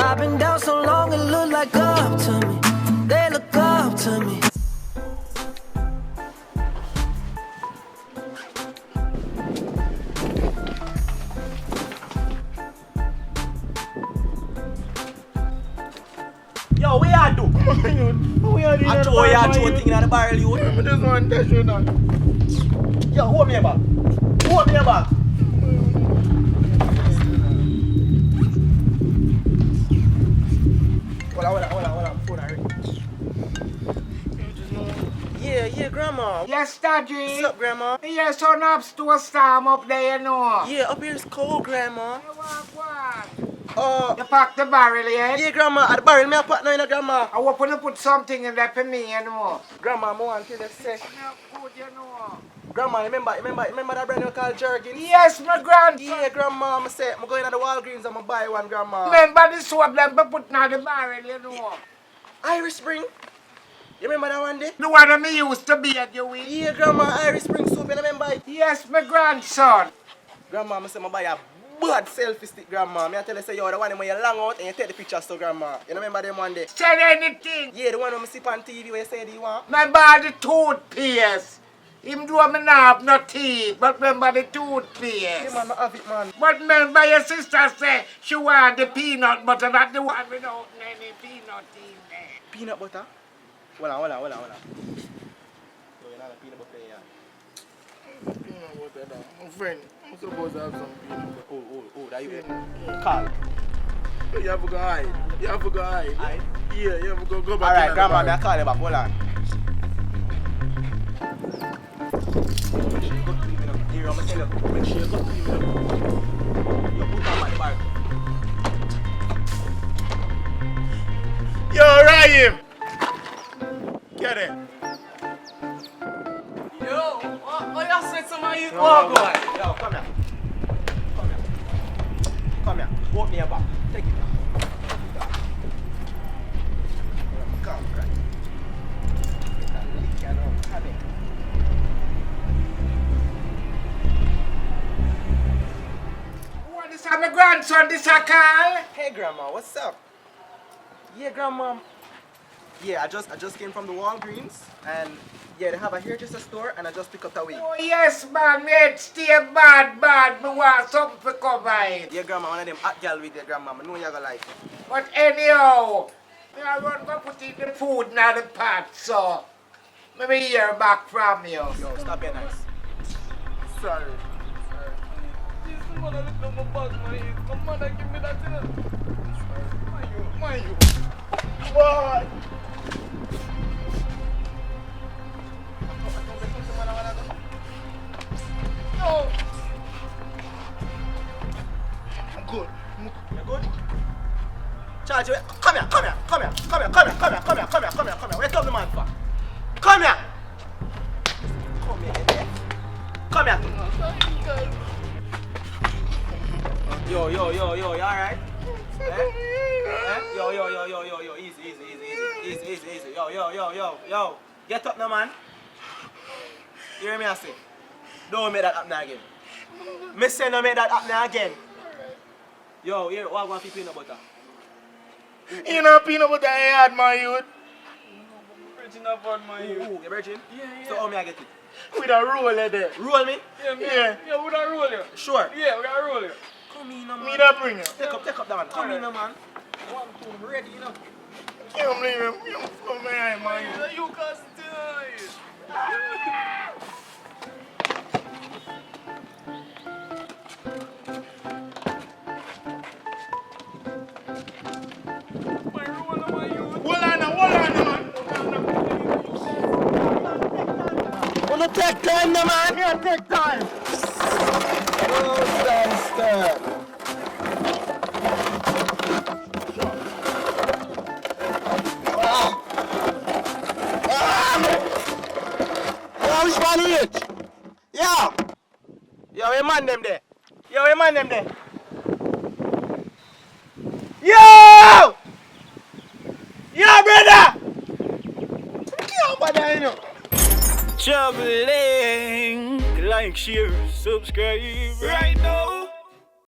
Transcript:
I've been down so long, it look like up to me. They look up to me. Yo, what you do? I throw you thing in the barrel, you. I just want to test you now. Yo, hold me back. Hold me back. Hold on. Phone ring. Yeah, grandma. Yes, Daddy. What's up, grandma? Yes, son up to a storm up there, you know. Yeah, up here is cold, grandma. What? You pack the barrel yet? Yeah, grandma. At the barrel, me a pot now, grandma. I want to put something in there for me, you know. Grandma, I want to say. Good, you know. Grandma, remember that brand new called jerkin? Yes, my grandson. Yeah, grandma, I say, I'm going to the Walgreens and I'm buy one, grandma. Remember the soap them put in the barrel, you know. Irish Spring. You remember that one day? The one that me used to be at you with? Yeah, grandma, Irish Spring soap, you remember it? Yes, my grandson. Grandma, I say, I buy a bad selfie stick, grandma. I tell you, say, yo, the one when you long out and you take the pictures to grandma. You remember them one day? Said anything. Yeah, the one when I see on TV where you say you want. Remember the toothpaste. Him do me not have no teeth, but remember the toothpaste. Yeah, man, I have it, man. But remember your sister say she want the peanut butter, not the one without any peanut in there. Peanut butter? Hold on. No, you're not a peanut butter here. Peanut butter now. My friend, I'm supposed to have some peanut butter. Oh, that you Carl. You have to go hide. Hide? Yeah, you have to go back. Alright, grandma, I call you back. Hold on. Make sure you go clean it up. Here, I'm going to tell you. Make sure you go clean it up. You put on my bag. Yo, Ryan! Get it. Yo, what you say to my youth? No, boy. Yo, come here. Come here. Open your back. Take it down. Come, right. Get that lick, you know. Come here. What is my grandson, this a call? Hey, grandma, what's up? Yeah, grandma. Yeah, I just came from the Walgreens, and yeah, they have a hairdresser store, and I just picked up the week. Oh yes, man, me head stay bad. Me want something to cover it. Yeah, grandma, one of them hot girl with your grandma. I know you're gonna like it. But anyhow, I want to put in the food in the pot, so maybe hear back from you. Yo, stop being nice. Sorry. This mother look at my bag, my youth. My mother give me that thing. My you. What? No. I'm good. You good? Charge you. Come here. Where come the man for? Come here. Come here. Yo, you alright? Yo, easy. Yo. Get up now, man. You hear me I say? Don't make that happen again. Me say no make that happen again. Yo, here, what want for peanut butter? You know peanut butter I had, my youth. Virgin of God, my youth. Ooh, you virgin? Yeah. So how me I get it? With a roller there. Roll me? Yeah. Yeah, we gotta roll you. Sure. Yeah, we gotta roll you. Come in, man. Me that bring you. Take up that man. Come in, man. 1, 2, ready, you know. Can't believe him. You from behind, my youth. You cause tonight. My roller, my youth. Hold on, man. Wanna take time, no, man? Yeah, take time. Oh, gangster. Which one is it? Yo, we man them there. Yo, brother. Yo, brother, you know. Juggling, like, share, subscribe right now.